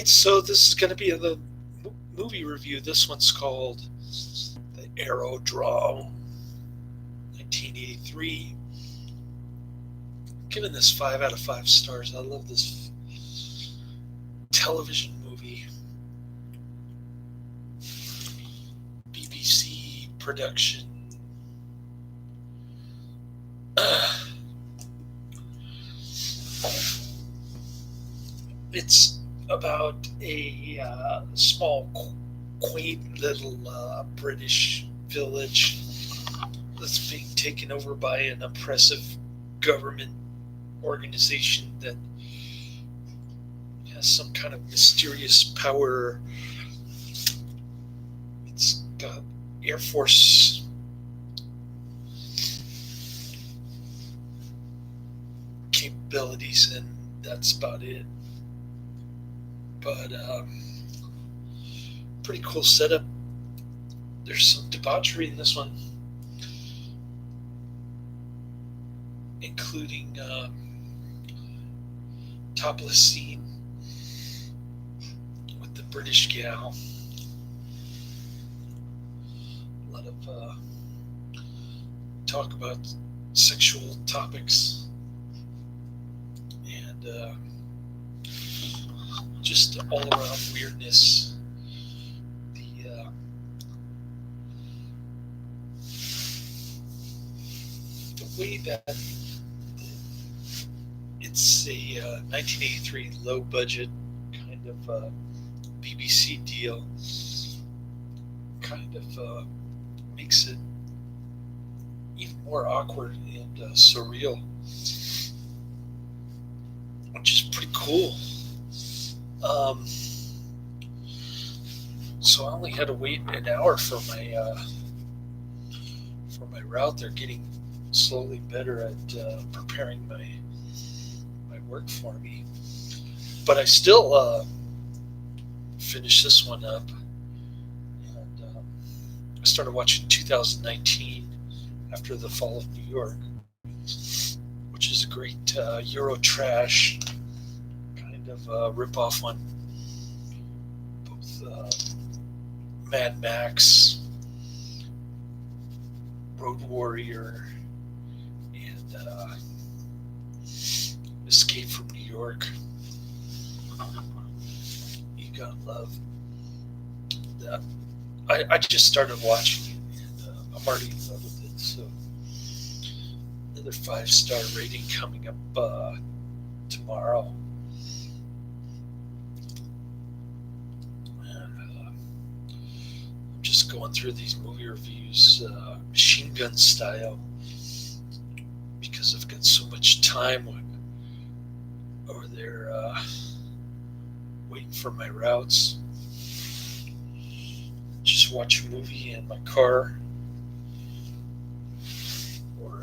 So this is going to be the movie review. This one's called the Aerodrome, 1983. I'm giving this 5 out of 5 stars. I love this television movie, BBC production. It's about a small, quaint little British village that's being taken over by an oppressive government organization that has some kind of mysterious power. It's got Air Force capabilities, and that's about it. But pretty cool setup. There's some debauchery in this one, including topless scene with the British gal. A lot of talk about sexual topics and just all around weirdness. The way that it's a 1983 low budget kind of BBC deal kind of makes it even more awkward and surreal, which is pretty cool. Um, so I only had to wait an hour for my route. They're getting slowly better at preparing my work for me, but I still finished this one up, and I started watching 2019 after the fall of New York, which is a great Euro trash kind of rip-off one. Both Mad Max, Road Warrior, and Escape from New York. You gotta love that. I just started watching it, and I'm already in love with it. So another 5-star rating coming up tomorrow. And, I'm just going through these movie reviews, machine gun style, because I've got so much time over there waiting for my routes. Just watch a movie in my car or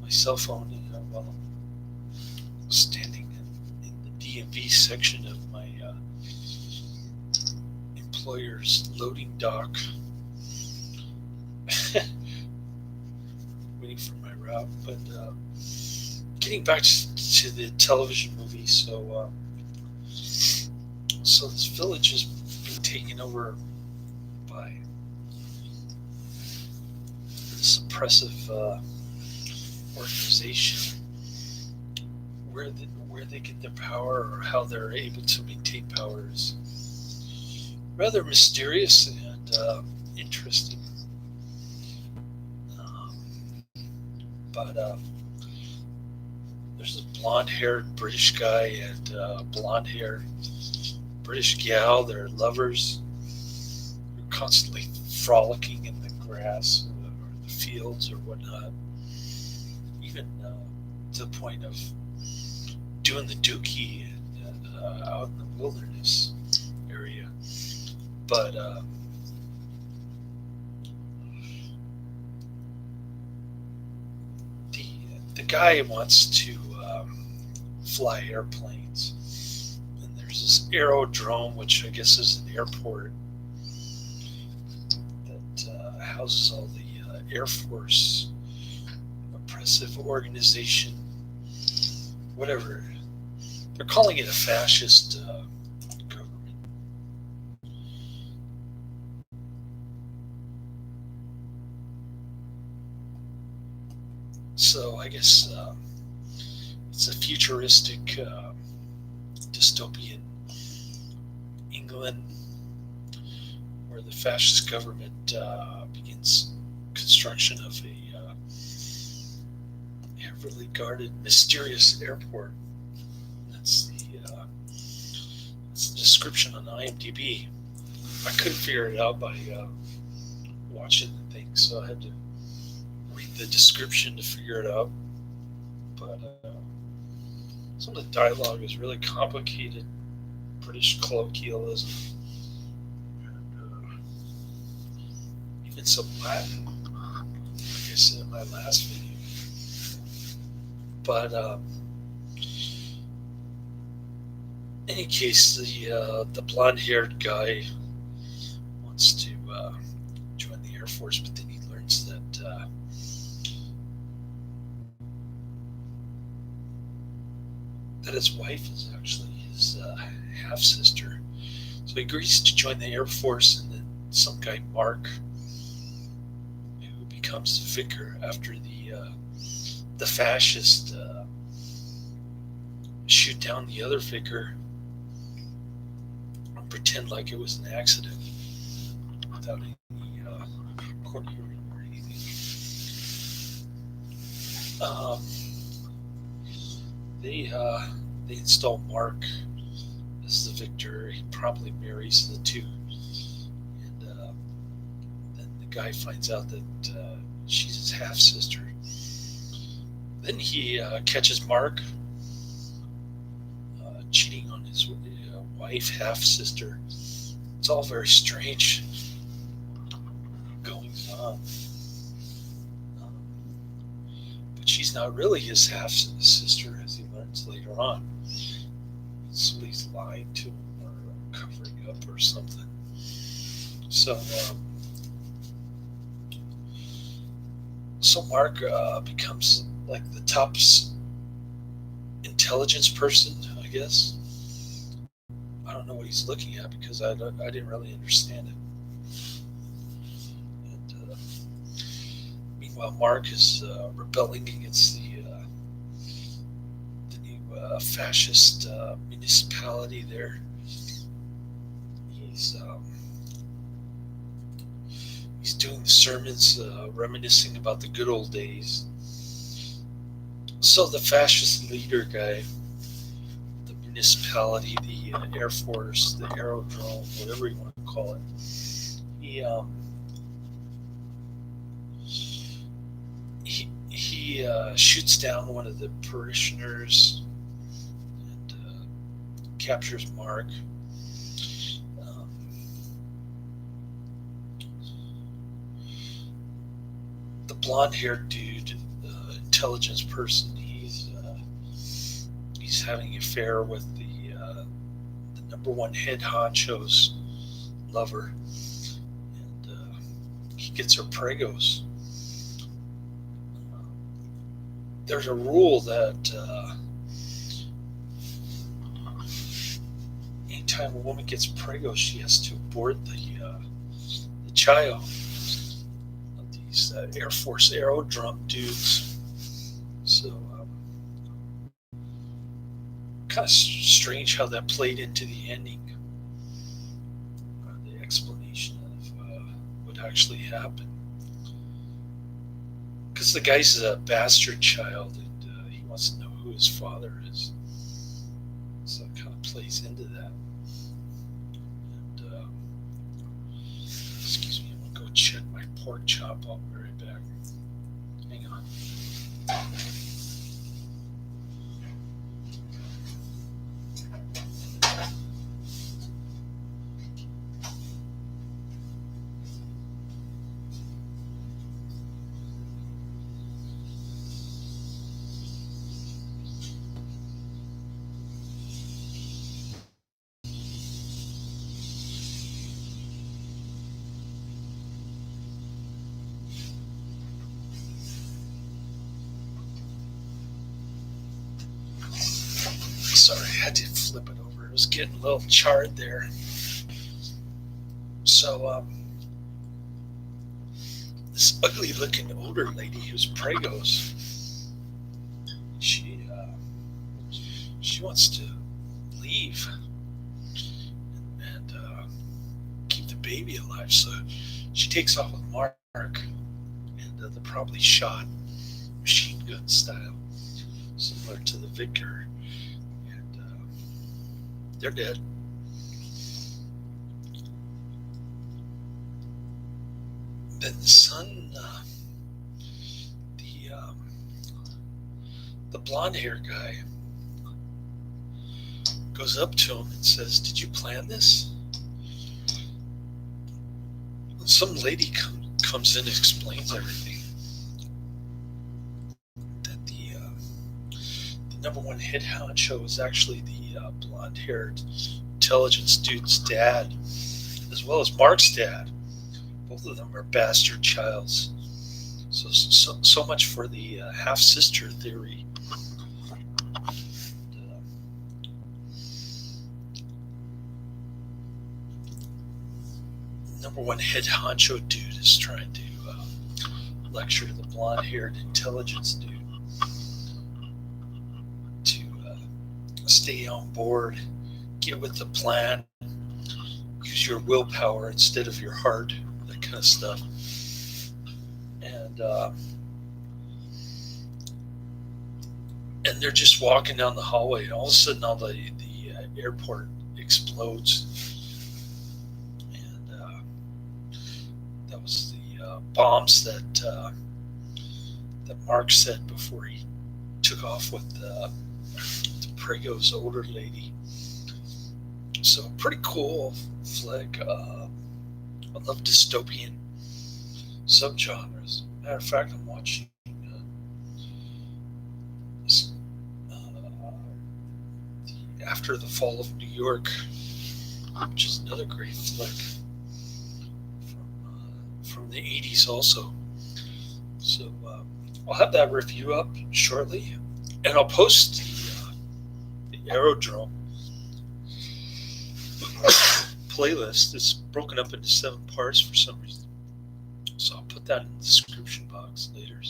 my cell phone while I'm standing in the DMV section of my employer's loading dock, waiting for my route. But getting back to the television movie, so this village is being taken over by this oppressive organization. Where they get their power or how they're able to maintain power is rather mysterious and interesting. Um, but there's a blonde-haired British guy and a blonde-haired British gal. They're lovers. They're constantly frolicking in the grass or the fields or whatnot. Even to the point of doing the dookie out in the wilderness area. But the the guy wants to fly airplanes, and there's this aerodrome, which I guess is an airport that houses all the Air Force oppressive organization, whatever they're calling it a fascist government. So I guess it's a futuristic dystopian England where the fascist government begins construction of a heavily guarded, mysterious airport. That's the description on IMDb. I couldn't figure it out by watching the thing, so I had to read the description to figure it out. But some of the dialogue is really complicated, British colloquialism, and even some Latin, like I said in my last video. But in any case, the blonde-haired guy wants to join the Air Force, but then he learns that that his wife is actually his half-sister. So he agrees to join the Air Force, and then some guy, Mark, who becomes the vicar after the fascists shoot down the other vicar and pretend like it was an accident without any court hearing or anything. They install Mark as the victor. He probably marries the two, and then the guy finds out that she's his half sister. Then he catches Mark cheating on his wife, half sister. It's all very strange going on. But she's not really his half sister, as he learns later on. So he's lying to him or covering up or something. So Mark becomes like the top intelligence person, I guess. I don't know what he's looking at because I didn't really understand it. And meanwhile, Mark is rebelling against the new fascist municipality there. He's doing the sermons, reminiscing about the good old days. So the fascist leader guy, the municipality, the Air Force, the Aerodrome, whatever you want to call it, he shoots down one of the parishioners and captures Mark. The blonde-haired dude, intelligence person, he's having an affair with the number one head honcho's lover, and he gets her pregos. There's a rule that anytime a woman gets pregos, she has to abort the child. These Air Force Aerodrome dudes. So kind of strange how that played into the ending, the explanation of what actually happened. Because the guy's a bastard child, and he wants to know who his father is. So it kind of plays into that. And excuse me, I'm gonna go check my pork chop. I'll be right back. Hang on. Sorry, I had to flip it over. It was getting a little charred there. So, this ugly-looking older lady who's pregos, she wants to leave and keep the baby alive. So she takes off with Mark, and they're probably shot machine gun style, similar to the Victor, and they're dead. Then the son, the blonde-haired guy, goes up to him and says, "Did you plan this?" Some lady comes in and explains everything. That the number one hit honcho is actually the blonde-haired intelligence dude's dad, as well as Mark's dad. Both of them are bastard childs. So much for the half-sister theory. Number one head honcho dude is trying to lecture the blonde-haired intelligence dude to stay on board, get with the plan, use your willpower instead of your heart, that kind of stuff. And they're just walking down the hallway, and all of a sudden, all the airport explodes. And that was the bombs that Mark said before he took off with the Prego's older lady. So pretty cool flick. I love dystopian subgenres. Matter of fact, I'm watching After the Fall of New York, which is another great flick from the 80s also. So I'll have that review up shortly, and I'll post the Aerodrome playlist. It's broken up into 7 parts for some reason, so I'll put that in the description box later.